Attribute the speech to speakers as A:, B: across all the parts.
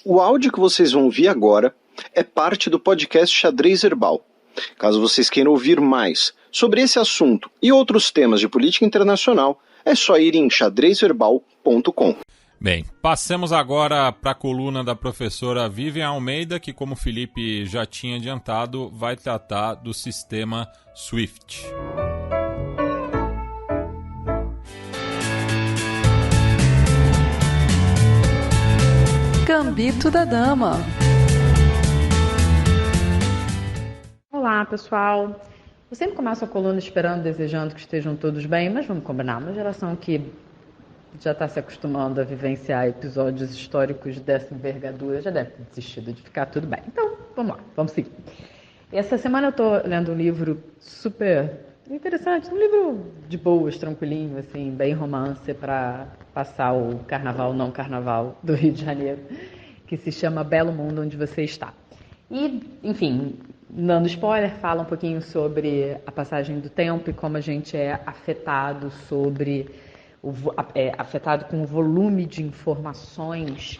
A: O áudio que vocês vão ouvir agora é parte do podcast Xadrez Herbal. Caso vocês queiram ouvir mais sobre esse assunto e outros temas de política internacional, é só ir em xadrezherbal.com.
B: Bem, passemos agora para a coluna da professora Vivian Almeida, que, como o Felipe já tinha adiantado, vai tratar do sistema SWIFT.
C: Gambito da Dama.
D: Olá, pessoal. Eu sempre começo a coluna esperando, desejando que estejam todos bem, mas vamos combinar, uma geração que já está se acostumando a vivenciar episódios históricos dessa envergadura, já deve ter desistido de ficar tudo bem. Então, vamos lá, vamos seguir. Essa semana eu estou lendo um livro super interessante, um livro de boas, tranquilinho, assim, bem romance para passar o carnaval, não carnaval do Rio de Janeiro, que se chama Belo Mundo Onde Você Está. E, enfim, dando spoiler, fala um pouquinho sobre a passagem do tempo e como a gente é afetado afetado com o volume de informações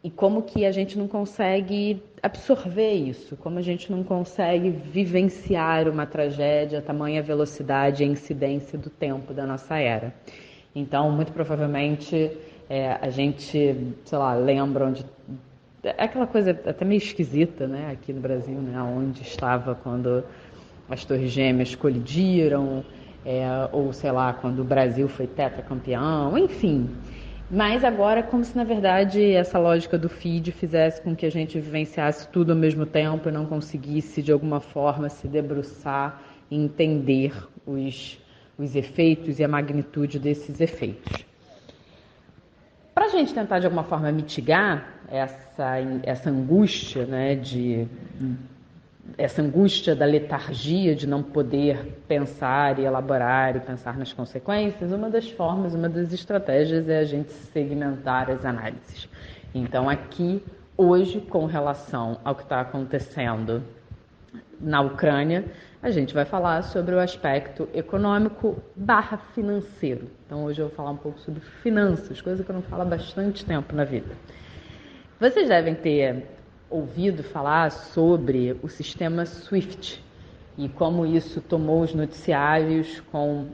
D: e como que a gente não consegue absorver isso, como a gente não consegue vivenciar uma tragédia a tamanha velocidade e a incidência do tempo da nossa era. Então, muito provavelmente, a gente, sei lá, lembra onde... É aquela coisa até meio esquisita, né, aqui no Brasil, né, onde estava quando as Torres Gêmeas colidiram, ou sei lá, quando o Brasil foi tetracampeão, enfim. Mas agora, como se na verdade essa lógica do feed fizesse com que a gente vivenciasse tudo ao mesmo tempo e não conseguisse de alguma forma se debruçar e entender os efeitos e a magnitude desses efeitos. Para a gente tentar de alguma forma mitigar essa angústia, né, essa angústia da letargia de não poder pensar e elaborar e pensar nas consequências, uma das formas, uma das estratégias é a gente segmentar as análises. Então aqui, hoje, com relação ao que está acontecendo na Ucrânia, a gente vai falar sobre o aspecto econômico/financeiro. Então hoje eu vou falar um pouco sobre finanças, coisa que eu não falo há bastante tempo na vida. Vocês devem ter ouvido falar sobre o sistema SWIFT e como isso tomou os noticiários com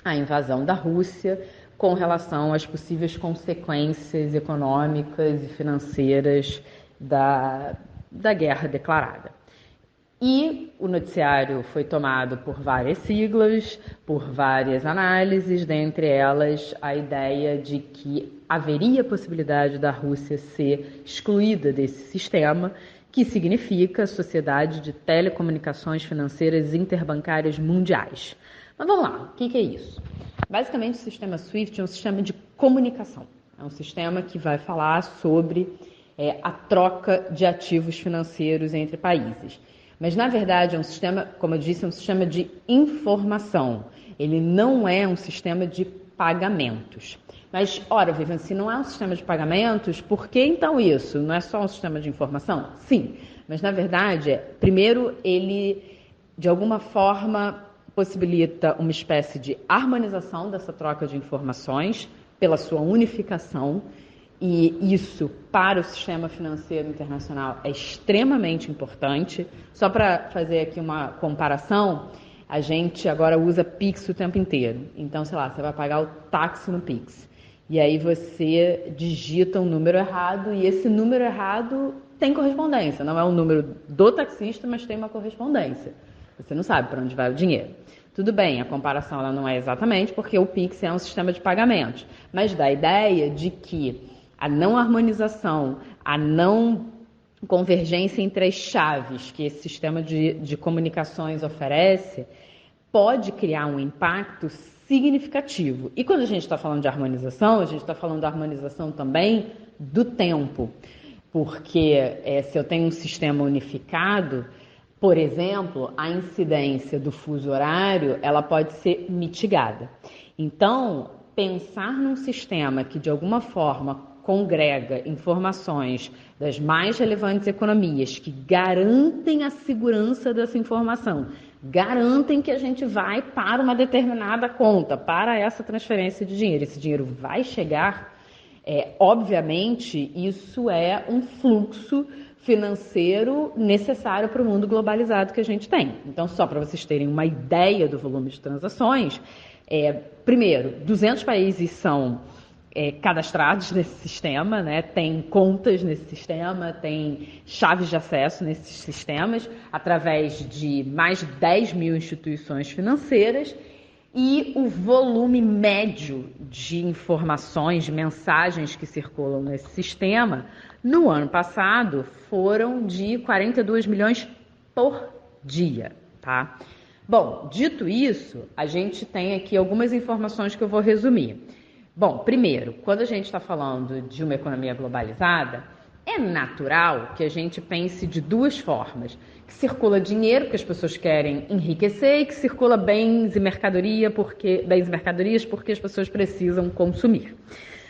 D: a invasão da Rússia, com relação às possíveis consequências econômicas e financeiras da guerra declarada. E o noticiário foi tomado por várias siglas, por várias análises, dentre elas a ideia de que haveria a possibilidade da Rússia ser excluída desse sistema, que significa Sociedade de Telecomunicações Financeiras Interbancárias Mundiais. Mas vamos lá, o que é isso? Basicamente, o sistema SWIFT é um sistema de comunicação. É um sistema que vai falar sobre a troca de ativos financeiros entre países. Mas, na verdade, é um sistema, como eu disse, é um sistema de informação. Ele não é um sistema de pagamentos. Mas, ora, Vivian, se não é um sistema de pagamentos, por que então isso? Não é só um sistema de informação? Sim, mas, na verdade, primeiro, ele, de alguma forma, possibilita uma espécie de harmonização dessa troca de informações pela sua unificação. E isso, para o sistema financeiro internacional, é extremamente importante. Só para fazer aqui uma comparação, a gente agora usa Pix o tempo inteiro. Então, sei lá, você vai pagar o táxi no Pix. E aí você digita um número errado e esse número errado tem correspondência. Não é o número do taxista, mas tem uma correspondência. Você não sabe para onde vai o dinheiro. Tudo bem, a comparação ela não é exatamente porque o Pix é um sistema de pagamentos. Mas dá a ideia de que a não harmonização, a não convergência entre as chaves que esse sistema de comunicações oferece pode criar um impacto significativo. E quando a gente está falando de harmonização, a gente está falando da harmonização também do tempo. Porque se eu tenho um sistema unificado, por exemplo, a incidência do fuso horário ela pode ser mitigada. Então, pensar num sistema que de alguma forma congrega informações das mais relevantes economias que garantem a segurança dessa informação, garantem que a gente vai para uma determinada conta, para essa transferência de dinheiro. Esse dinheiro vai chegar, Obviamente, isso é um fluxo financeiro necessário para o mundo globalizado que a gente tem. Então, só para vocês terem uma ideia do volume de transações, primeiro, 200 países são cadastrados nesse sistema, né? Tem contas nesse sistema, tem chaves de acesso nesses sistemas, através de mais de 10 mil instituições financeiras, e o volume médio de informações, de mensagens que circulam nesse sistema, no ano passado, foram de 42 milhões por dia, tá? Bom, dito isso, a gente tem aqui algumas informações que eu vou resumir. Bom, primeiro, quando a gente está falando de uma economia globalizada, é natural que a gente pense de duas formas. Que circula dinheiro, porque as pessoas querem enriquecer, e que circula bens e mercadorias, porque as pessoas precisam consumir.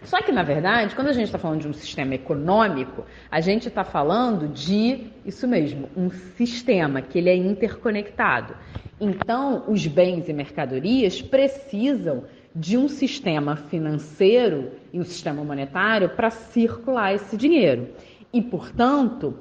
D: Só que, na verdade, quando a gente está falando de um sistema econômico, a gente está falando de, isso mesmo, um sistema que ele é interconectado. Então, os bens e mercadorias precisam de um sistema financeiro e um sistema monetário para circular esse dinheiro. E, portanto,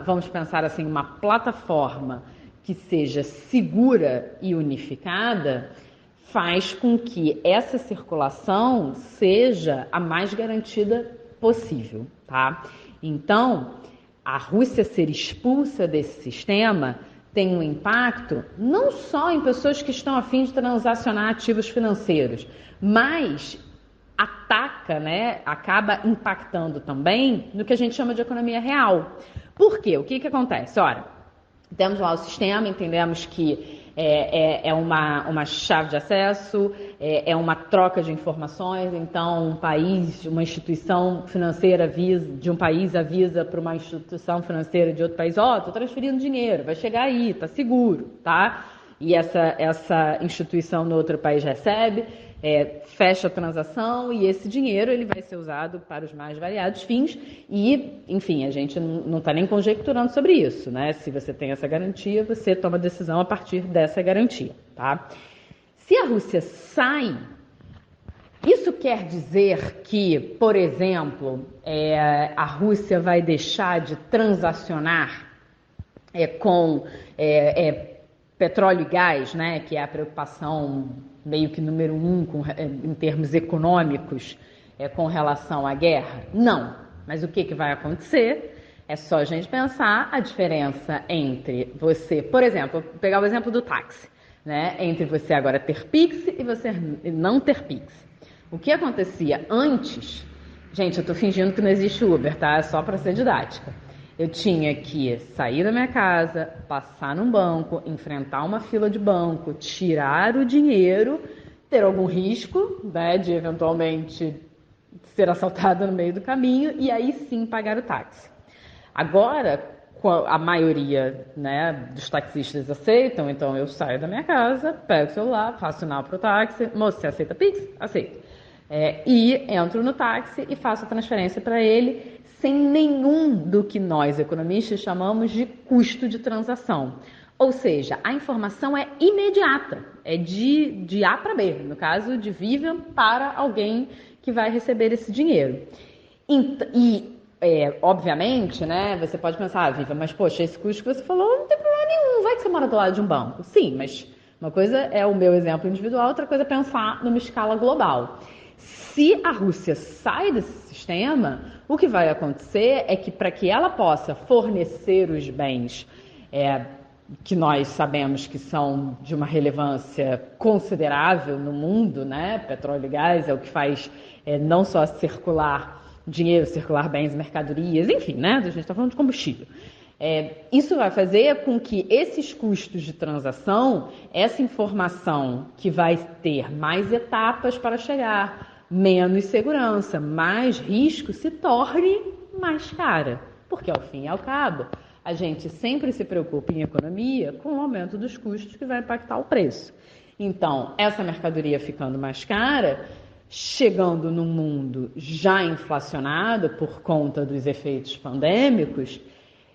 D: vamos pensar assim, uma plataforma que seja segura e unificada faz com que essa circulação seja a mais garantida possível, tá? Então, a Rússia ser expulsa desse sistema tem um impacto não só em pessoas que estão a fim de transacionar ativos financeiros, mas ataca, né, acaba impactando também no que a gente chama de economia real. Por quê? O que acontece? Ora, temos lá o sistema, entendemos que é uma chave de acesso, é uma troca de informações, então um país, uma instituição financeira de um país avisa para uma instituição financeira de outro país, estou transferindo dinheiro, vai chegar aí, tá seguro, tá? E essa instituição no outro país recebe, fecha a transação e esse dinheiro ele vai ser usado para os mais variados fins e, enfim, a gente não está nem conjecturando sobre isso, né? Se você tem essa garantia, você toma decisão a partir dessa garantia, tá? Se a Rússia sai, isso quer dizer que, por exemplo, a Rússia vai deixar de transacionar com petróleo e gás, né? Que é a preocupação meio que número 1 em termos econômicos com relação à guerra? Não. Mas o que vai acontecer? É só a gente pensar a diferença entre você, por exemplo, vou pegar o exemplo do táxi, né? Entre você agora ter Pix e você não ter Pix. O que acontecia antes, gente, eu estou fingindo que não existe Uber, tá? É só para ser didática. Eu tinha que sair da minha casa, passar num banco, enfrentar uma fila de banco, tirar o dinheiro, ter algum risco, né, de eventualmente ser assaltada no meio do caminho e aí sim pagar o táxi. Agora, a maioria, né, dos taxistas aceitam, então eu saio da minha casa, pego o celular, faço sinal para o táxi, moço, você aceita Pix? Aceito. E entro no táxi e faço a transferência para ele sem nenhum do que nós, economistas, chamamos de custo de transação. Ou seja, a informação é imediata, é de A para B, no caso de Vivian para alguém que vai receber esse dinheiro. Obviamente, né, você pode pensar, Vivian, mas poxa, esse custo que você falou não tem problema nenhum, vai que você mora do lado de um banco. Sim, mas uma coisa é o meu exemplo individual, outra coisa é pensar numa escala global. Se a Rússia sai desse sistema, o que vai acontecer é que para que ela possa fornecer os bens que nós sabemos que são de uma relevância considerável no mundo, né? Petróleo e gás é o que faz não só circular dinheiro, circular bens e mercadorias, enfim, né? A gente está falando de combustível. Isso vai fazer com que esses custos de transação, essa informação que vai ter mais etapas para chegar, menos segurança, mais risco, se torne mais cara. Porque, ao fim e ao cabo, a gente sempre se preocupa em economia com o aumento dos custos que vai impactar o preço. Então, essa mercadoria ficando mais cara, chegando num mundo já inflacionado por conta dos efeitos pandêmicos,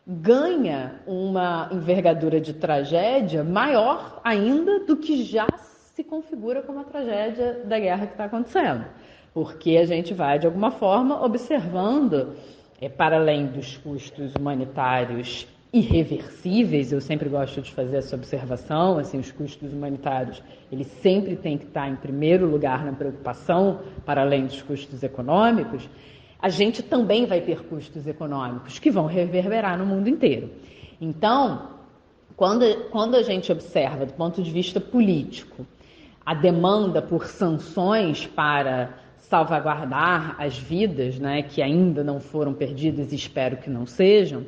D: ganha uma envergadura de tragédia maior ainda do que já se configura como a tragédia da guerra que está acontecendo. porque a gente vai, de alguma forma, observando, para além dos custos humanitários irreversíveis, eu sempre gosto de fazer essa observação, assim, os custos humanitários, eles sempre têm que estar em primeiro lugar na preocupação, para além dos custos econômicos, a gente também vai ter custos econômicos que vão reverberar no mundo inteiro. Então, quando a gente observa, do ponto de vista político, a demanda por sanções para salvaguardar as vidas, né, que ainda não foram perdidas e espero que não sejam,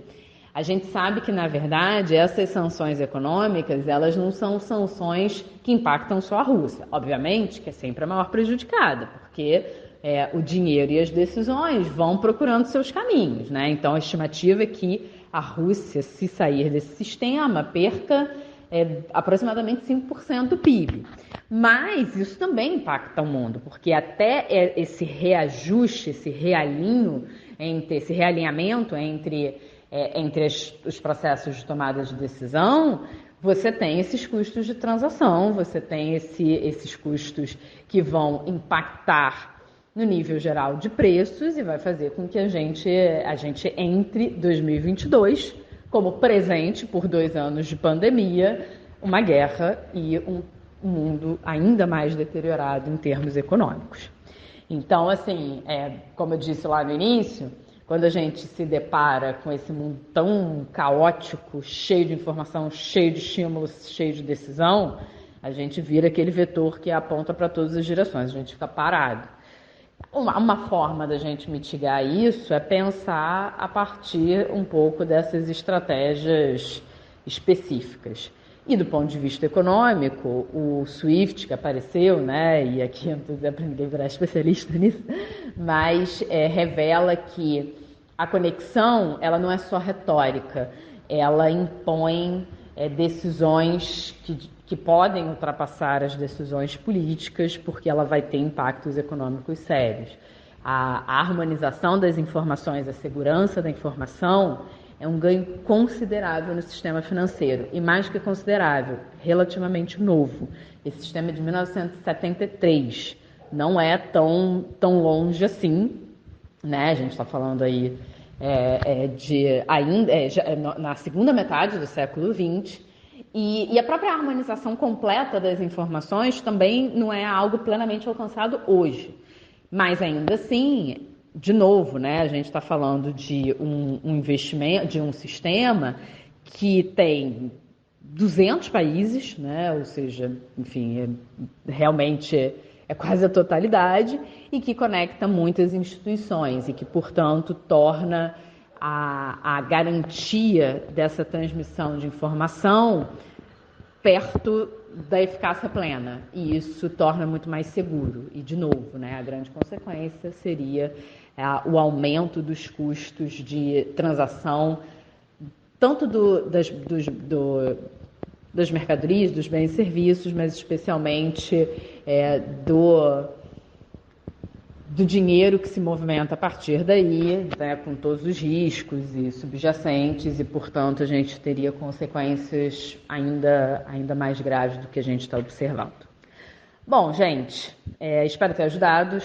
D: a gente sabe que, na verdade, essas sanções econômicas, elas não são sanções que impactam só a Rússia. Obviamente que é sempre a maior prejudicada, porque o dinheiro e as decisões vão procurando seus caminhos, né? Então, a estimativa é que a Rússia, se sair desse sistema, perca aproximadamente 5% do PIB. Mas isso também impacta o mundo, porque até esse reajuste, esse realinhamento entre os processos de tomada de decisão, você tem esses custos de transação, você tem esses custos que vão impactar no nível geral de preços e vai fazer com que a gente entre 2022 como presente por 2 anos de pandemia, uma guerra e um mundo ainda mais deteriorado em termos econômicos. Então, assim, como eu disse lá no início, quando a gente se depara com esse mundo tão caótico, cheio de informação, cheio de estímulos, cheio de decisão, a gente vira aquele vetor que aponta para todas as direções, a gente fica parado. Uma forma da gente mitigar isso é pensar a partir um pouco dessas estratégias específicas. E do ponto de vista econômico, o SWIFT que apareceu, né, e aqui eu não estou dizendo para ninguém virar especialista nisso, mas revela que a conexão ela não é só retórica, ela impõe decisões que podem ultrapassar as decisões políticas, porque ela vai ter impactos econômicos sérios. A harmonização das informações, a segurança da informação é um ganho considerável no sistema financeiro, e mais que considerável, relativamente novo. Esse sistema é de 1973, não é tão longe assim, né? A gente está falando aí na segunda metade do século XX, e a própria harmonização completa das informações também não é algo plenamente alcançado hoje. Mas ainda assim, de novo, né, a gente está falando de um investimento, de um sistema que tem 200 países, né, ou seja, enfim, realmente é quase a totalidade, e que conecta muitas instituições e que, portanto, torna a garantia dessa transmissão de informação perto da eficácia plena, e isso torna muito mais seguro. E, de novo, né, a grande consequência seria o aumento dos custos de transação, tanto das mercadorias, dos bens e serviços, mas especialmente do dinheiro que se movimenta a partir daí, né, com todos os riscos e subjacentes, e, portanto, a gente teria consequências ainda mais graves do que a gente está observando. Bom, gente, espero ter ajudado,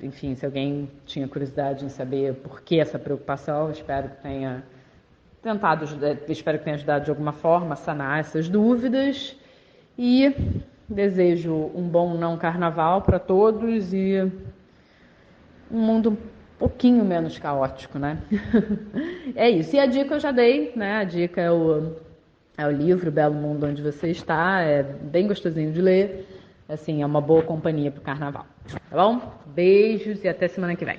D: enfim, se alguém tinha curiosidade em saber por que essa preocupação, espero que tenha ajudado de alguma forma a sanar essas dúvidas, e desejo um bom não carnaval para todos e um mundo um pouquinho menos caótico, né? É isso. E a dica eu já dei, né? A dica é o livro Belo Mundo Onde Você Está. É bem gostosinho de ler. Assim, é uma boa companhia para o carnaval. Tá bom? Beijos e até semana que vem.